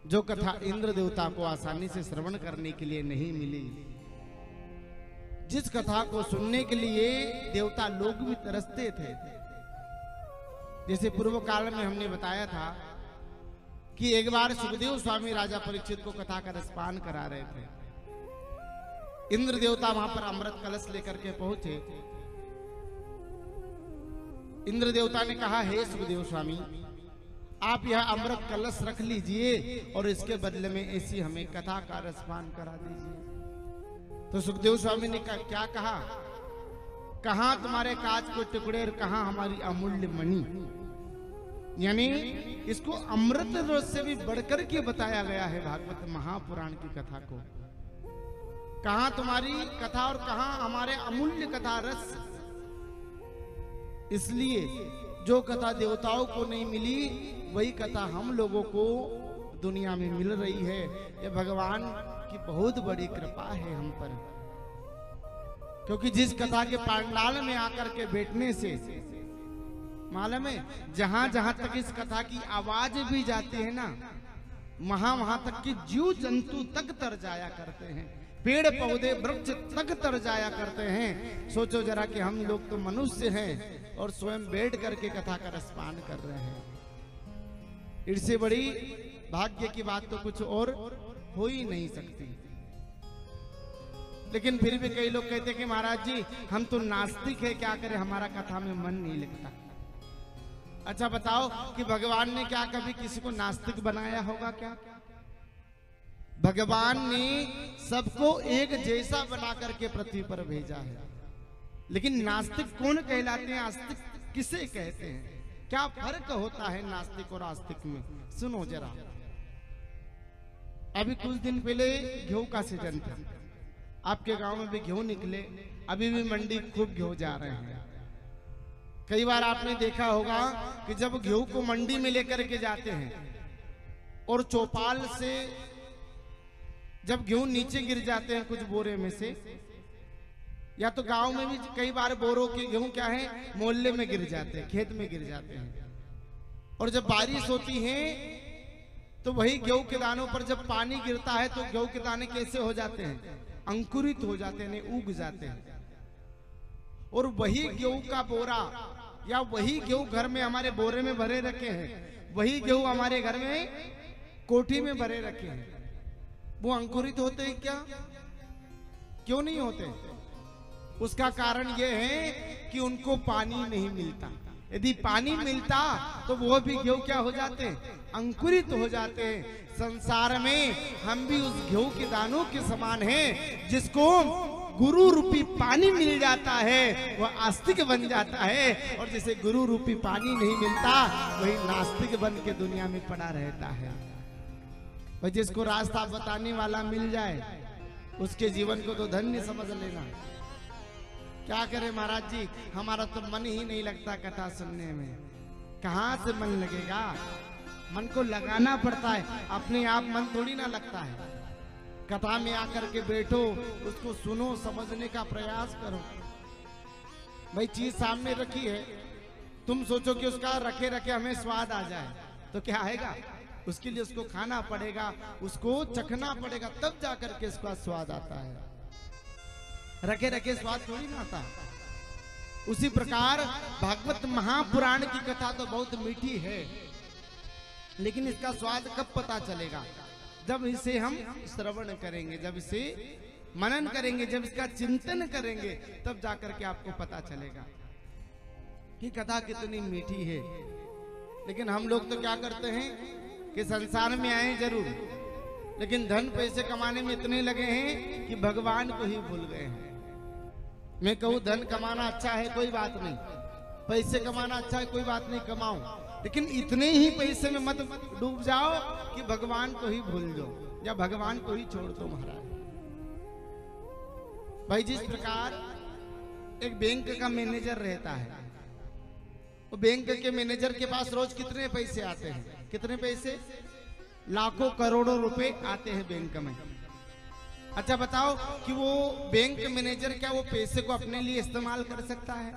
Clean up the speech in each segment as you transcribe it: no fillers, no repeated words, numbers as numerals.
जो कथा इंद्र देवता को आसानी से श्रवण करने के लिए नहीं मिली, जिस कथा को सुनने के लिए देवता लोग भी तरसते थे। जैसे पूर्व काल में हमने बताया था कि एक बार सुखदेव स्वामी राजा परीक्षित को कथा का रसपान करा रहे थे। इंद्र देवता वहां पर अमृत कलश लेकर के पहुंचे। इंद्र देवता ने कहा, हे सुखदेव स्वामी, आप यह अमृत कलश रख लीजिए और इसके बदले में ऐसी हमें कथा का रसपान करा दीजिए। तो सुखदेव स्वामी ने क्या कहा, कहां तुम्हारे कांच के टुकड़े और कहां हमारी अमूल्य मणि। यानी इसको अमृत रस से भी बढ़कर के बताया गया है भागवत महापुराण की कथा को। कहां तुम्हारी कथा और कहां हमारे अमूल्य कथा रस। इसलिए जो कथा देवताओं को नहीं मिली वही कथा हम लोगों को दुनिया में मिल रही है। ये भगवान की बहुत बड़ी कृपा है हम पर, क्योंकि जिस कथा के पांडाल में आकर के बैठने से मालूम है, जहां जहां तक इस कथा की आवाज भी जाती है ना, वहां तक की जीव जंतु तक तर जाया करते हैं, पेड़ पौधे वृक्ष तक तर जाया करते हैं। सोचो जरा कि हम लोग तो मनुष्य हैं और स्वयं बैठ करके कथा का रसपान कर रहे हैं। इससे बड़ी भाग्य की बात तो कुछ और हो ही नहीं सकती। लेकिन फिर भी कई लोग कहते कि महाराज जी हम तो नास्तिक है, क्या करें, हमारा कथा में मन नहीं लगता। अच्छा बताओ कि भगवान ने क्या कभी किसी को नास्तिक बनाया होगा क्या? भगवान ने सबको एक जैसा बना करके पृथ्वी पर भेजा है। लेकिन नास्तिक कौन कहलाते हैं, आस्तिक किसे कहते हैं, क्या फर्क होता है नास्तिक और आस्तिक में? सुनो जरा। अभी कुछ दिन पहले गेहूं का सीजन था, आपके गांव में भी गेहूं निकले, अभी भी मंडी खूब गेहूं जा रहे हैं। कई बार आपने देखा होगा कि जब गेहूं को मंडी में लेकर के जाते हैं और चौपाल से जब गेहूं नीचे गिर जाते हैं कुछ बोरे में से, या तो गांव में भी कई बार बोरों के गेहूं क्या है मोहल्ले में गिर जाते हैं, खेत में गिर जाते हैं। और जब बारिश होती है तो वही गेहूं के दानों पर जब पानी गिरता है तो गेहूं के दाने कैसे हो जाते हैं, अंकुरित हो जाते हैं, उग जाते हैं। और वही गेहूं का बोरा या वही गेहूं घर में हमारे बोरे में भरे रखे हैं, वही गेहूं हमारे घर में कोठी में भरे रखे हैं, वो अंकुरित होते हैं क्या? क्यों नहीं होते? उसका कारण यह है कि उनको पानी नहीं मिलता। यदि पानी मिलता तो वो भी गेहूं क्या हो जाते हैं, अंकुरित हो जाते हैं। संसार में हम भी उस गेहूं के दानों के समान हैं, जिसको गुरु रूपी पानी मिल जाता है वह आस्तिक बन जाता है, और जिसे गुरु रूपी पानी नहीं मिलता वही नास्तिक बन के दुनिया में पड़ा रहता है। और जिसको रास्ता बताने वाला मिल जाए उसके जीवन को तो धन्य समझ लेना। क्या करे महाराज जी, हमारा तो मन ही नहीं लगता कथा सुनने में। कहां से मन लगेगा? मन को लगाना पड़ता है, अपने आप मन थोड़ी ना लगता है। कथा में आकर के बैठो, उसको सुनो, समझने का प्रयास करो। भाई चीज सामने रखी है, तुम सोचो कि उसका रखे रखे हमें स्वाद आ जाए तो क्या आएगा? उसके लिए उसको खाना पड़ेगा, उसको चखना पड़ेगा, तब जाकर के इसका स्वाद आता है। रखे रखे स्वाद थोड़ी ना आता। उसी प्रकार भागवत महापुराण की कथा तो बहुत मीठी है, लेकिन इसका स्वाद कब पता चलेगा? जब इसे हम श्रवण करेंगे, जब इसे मनन करेंगे, जब इसका चिंतन करेंगे, तब जाकर के आपको पता चलेगा कि कथा कितनी मीठी है। लेकिन हम लोग तो क्या करते हैं कि संसार में आए जरूर, लेकिन धन पैसे कमाने में इतने लगे हैं कि भगवान को ही भूल गए हैं। मैं कहूँ धन कमाना अच्छा है, कोई बात नहीं, पैसे कमाना अच्छा है, कोई बात नहीं, कमाओ, लेकिन इतने ही पैसे में मत डूब जाओ कि भगवान को ही भूल जाओ या भगवान को ही छोड़ दो महाराज। भाई जिस प्रकार एक बैंक का मैनेजर रहता है, वो बैंक के मैनेजर के पास रोज कितने पैसे आते हैं? कितने पैसे? लाखों करोड़ों रुपए आते हैं बैंक में। अच्छा बताओ कि वो बैंक मैनेजर क्या वो पैसे को अपने लिए इस्तेमाल कर सकता है?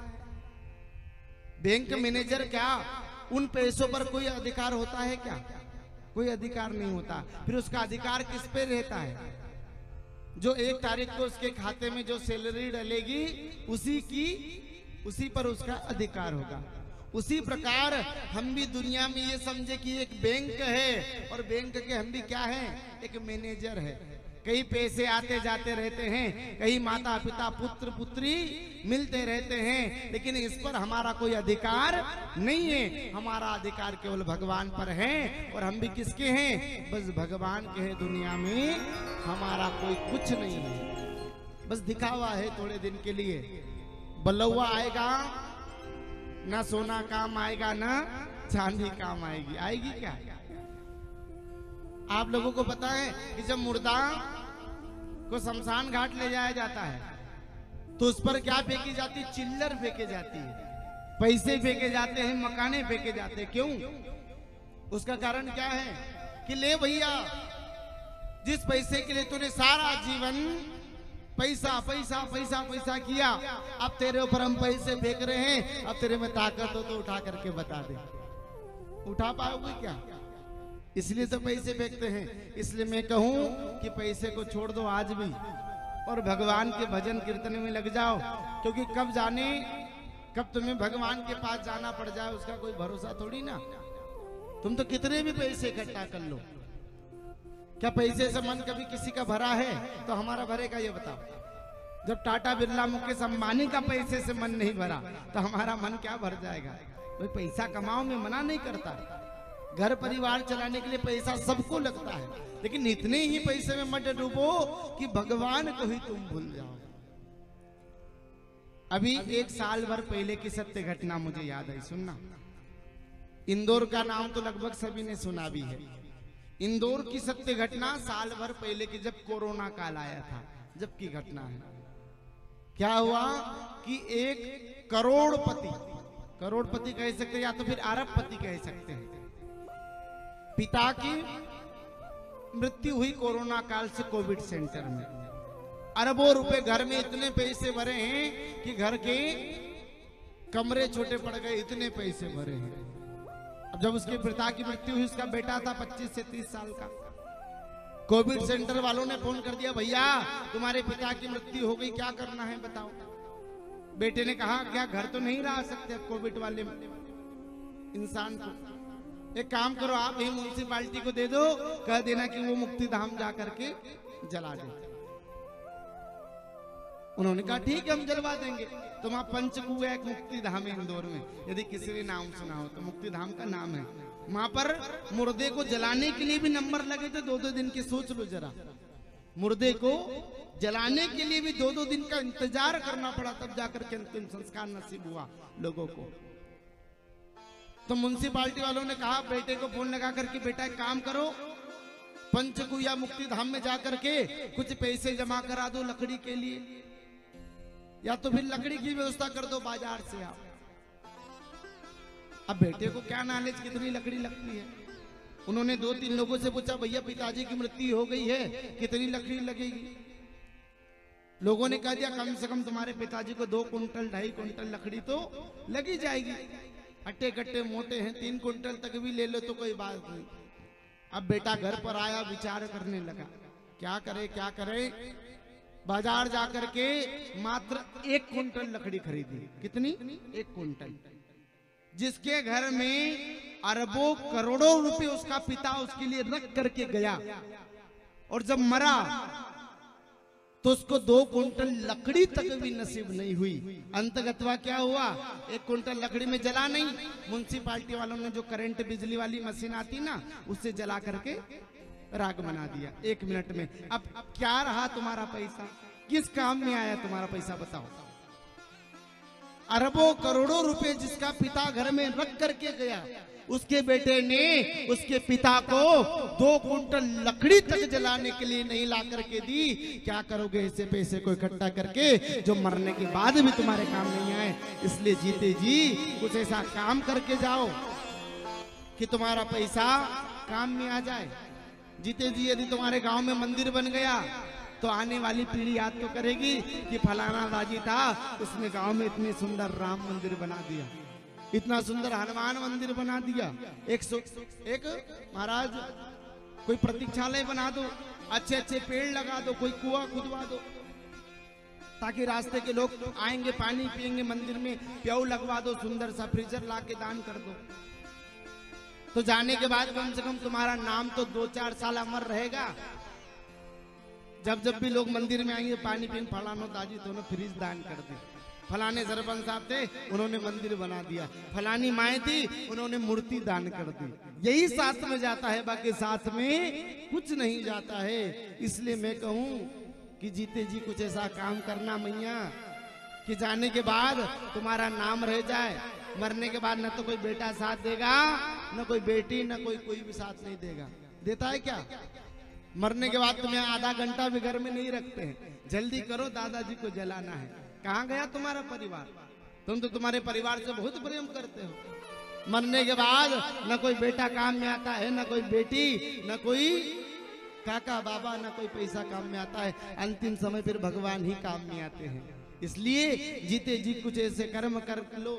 बैंक मैनेजर क्या उन पैसों पर कोई अधिकार होता है क्या? कोई अधिकार नहीं होता। फिर उसका अधिकार किस पे रहता है? जो 1 तारीख को उसके खाते में जो सैलरी डलेगी उसी पर उसका अधिकार होगा। उसी प्रकार हम भी दुनिया में ये समझे कि एक बैंक है और बैंक के हम भी क्या हैं? एक मैनेजर है। कई पैसे आते जाते रहते हैं, कई माता पिता पुत्र पुत्री मिलते रहते हैं, लेकिन इस पर हमारा कोई अधिकार नहीं है। हमारा अधिकार केवल भगवान पर है और हम भी किसके हैं? बस भगवान के हैं। दुनिया में हमारा कोई कुछ नहीं है, बस दिखावा है थोड़े दिन के लिए। बलौआ आएगा ना, सोना काम आएगा ना चांदी काम आएगी। आएगी क्या? आप लोगों को पता है कि जब मुर्दा को शमशान घाट ले जाया जाता है तो उस पर क्या फेंकी जाती है? चिल्लर फेंके जाती है, पैसे फेंके जाते हैं, मकाने फेंके जाते हैं। क्यों? उसका कारण क्या है कि ले भैया, जिस पैसे के लिए तूने सारा जीवन पैसा पैसा पैसा पैसा किया, अब तेरे ऊपर हम पैसे फेंक रहे हैं, अब तेरे में ताकत हो तो उठा करके बता दे। उठा पाओगे क्या? इसलिए तो पैसे फेंकते हैं। इसलिए मैं कहूं कि पैसे को छोड़ दो आज भी और भगवान के भजन कीर्तन में लग जाओ, क्योंकि कब जाने कब तुम्हें भगवान के पास जाना पड़ जाए उसका कोई भरोसा थोड़ी ना। तुम तो कितने भी पैसे इकट्ठा कर लो, क्या पैसे से मन कभी किसी का भरा है? तो हमारा भरेगा ये बताओ। जब टाटा बिरला मुकेश अंबानी का पैसे से मन नहीं भरा तो हमारा मन क्या भर जाएगा? कोई पैसा कमाओ में मना नहीं करता, घर परिवार चलाने के लिए पैसा सबको लगता है, लेकिन इतने ही पैसे में मत डूबो कि भगवान को ही तुम भूल जाओ। अभी 1 साल भर पहले की सत्य घटना मुझे याद आई, सुनना। इंदौर का नाम तो लगभग सभी ने सुना भी है। इंदौर की सत्य घटना साल भर पहले की, जब कोरोना काल आया था, जब की घटना है। क्या हुआ कि एक करोड़पति कह सकते हैं या तो फिर अरबपति कह सकते हैं, पिता की मृत्यु हुई कोरोना काल से कोविड सेंटर में। अरबों रुपए घर में इतने पैसे भरे हैं कि घर के कमरे छोटे पड़ गए, इतने पैसे भरे हैं। अब जब उसके पिता की मृत्यु हुई, उसका बेटा था 25 से 30 साल का, कोविड सेंटर वालों ने फोन कर दिया, भैया तुम्हारे पिता की मृत्यु हो गई, क्या करना है बताओ। बेटे ने कहा क्या घर तो नहीं रह सकते कोविड वाले इंसान को, एक काम करो आप ही म्युनिसिपालिटी को दे दो, कह देना कि वो मुक्ति धाम जा करके जला दे। उन्होंने कहा ठीक है हम जलवा देंगे। तो वहां पंचकुआ एक मुक्ति धाम है इंदौर में, यदि किसी ने नाम सुना हो तो मुक्ति धाम का नाम है। वहां पर मुर्दे को जलाने के लिए भी नंबर लगे थे 2-2 दिन के। सोच लो जरा, मुर्दे को जलाने के लिए भी 2-2 दिन का इंतजार करना पड़ा, तब जाकर के अंतिम संस्कार नसीब हुआ लोगों को। तो म्युनिसिपालिटी वालों ने कहा बेटे को फोन लगा करके, बेटा एक काम करो, पंचकुया मुक्ति धाम में जाकर के कुछ पैसे जमा करा दो लकड़ी के लिए, या तो फिर लकड़ी की व्यवस्था कर दो बाजार से आप। अब बेटे को क्या नॉलेज कितनी लकड़ी लगती है। उन्होंने 2-3 लोगों से पूछा, भैया पिताजी की मृत्यु हो गई है, कितनी लकड़ी लगेगी? लोगों ने कह दिया कम से कम तुम्हारे पिताजी को 2 कुंटल 2.5 कुंटल लकड़ी तो लगी जाएगी। अट्टे कट्टे मोटे हैं, 3 कुंटल तक भी ले लो तो कोई बात नहीं। अब बेटा घर पर आया, विचार करने लगा क्या करे। बाजार जाकर के मात्र 1 कुंटल लकड़ी खरीदी। कितनी? 1 कुंटल। जिसके घर में अरबों करोड़ों रुपए उसका पिता उसके लिए रख करके गया, और जब मरा तो उसको 2 कुंटल लकड़ी तक भी नसीब नहीं हुई। अंतगतवा क्या हुआ? 1 कुंटल लकड़ी में जला नहीं, म्युनिसिपालिटी वालों ने जो करंट बिजली वाली मशीन आती ना, उससे जला करके राग बना दिया 1 मिनट में। अब क्या रहा तुम्हारा पैसा? किस काम में आया तुम्हारा पैसा बताओ? अरबों करोड़ों रुपए जिसका पिता घर में रख करके गया, उसके बेटे ने उसके पिता को 2 कुंटल लकड़ी तक जलाने के लिए नहीं ला करके दी। क्या करोगे ऐसे पैसे को इकट्ठा करके जो मरने के बाद भी तुम्हारे काम नहीं आए? इसलिए जीते जी कुछ ऐसा काम करके जाओ कि तुम्हारा पैसा काम में आ जाए। जीते जी यदि तुम्हारे गांव में मंदिर बन गया तो आने वाली पीढ़ी याद तो करेगी कि फलाना राजी था, उसने गांव में इतनी सुंदर राम मंदिर बना दिया। इतना सुंदर हनुमान मंदिर बना दिया। एक महाराज कोई प्रतीक्षालय बना दो, अच्छे अच्छे पेड़ लगा दो, कोई कुआं खुदवा दो, ताकि रास्ते के लोग आएंगे पानी पिएंगे, मंदिर में प्याऊ लगवा दो, सुंदर सा फ्रीजर ला के दान कर दो। तो जाने के बाद कम से कम तुम्हारा नाम तो 2-4 साल अमर रहेगा। जब भी लोग मंदिर में आएंगे पानी पिएंगे, फलानो दादी तो उन्होंने फ्रिज दान कर दी, फलाने सरपंच साहब थे उन्होंने मंदिर बना दिया, फलानी माए थी उन्होंने मूर्ति दान कर दी। यही साथ में जाता है, बाकी साथ में कुछ नहीं जाता है। इसलिए मैं कहूं कि जीते जी कुछ ऐसा काम करना मैया कि जाने के बाद तुम्हारा नाम रह जाए, मरने के बाद न तो कोई बेटा साथ देगा, न कोई बेटी, न कोई भी साथ नहीं देगा। देता है क्या? मरने के बाद तुम्हें आधा घंटा भी घर में नहीं रखते हैं, जल्दी करो दादाजी को जलाना है। कहाँ गया तुम्हारा परिवार? तुम तो तुम्हारे परिवार से बहुत प्रेम करते हो। मरने के बाद न कोई बेटा काम में आता है, न कोई बेटी, न कोई काका बाबा, न कोई पैसा काम में आता है। अंतिम समय फिर भगवान ही काम में आते हैं। इसलिए जीते जी कुछ ऐसे कर्म कर लो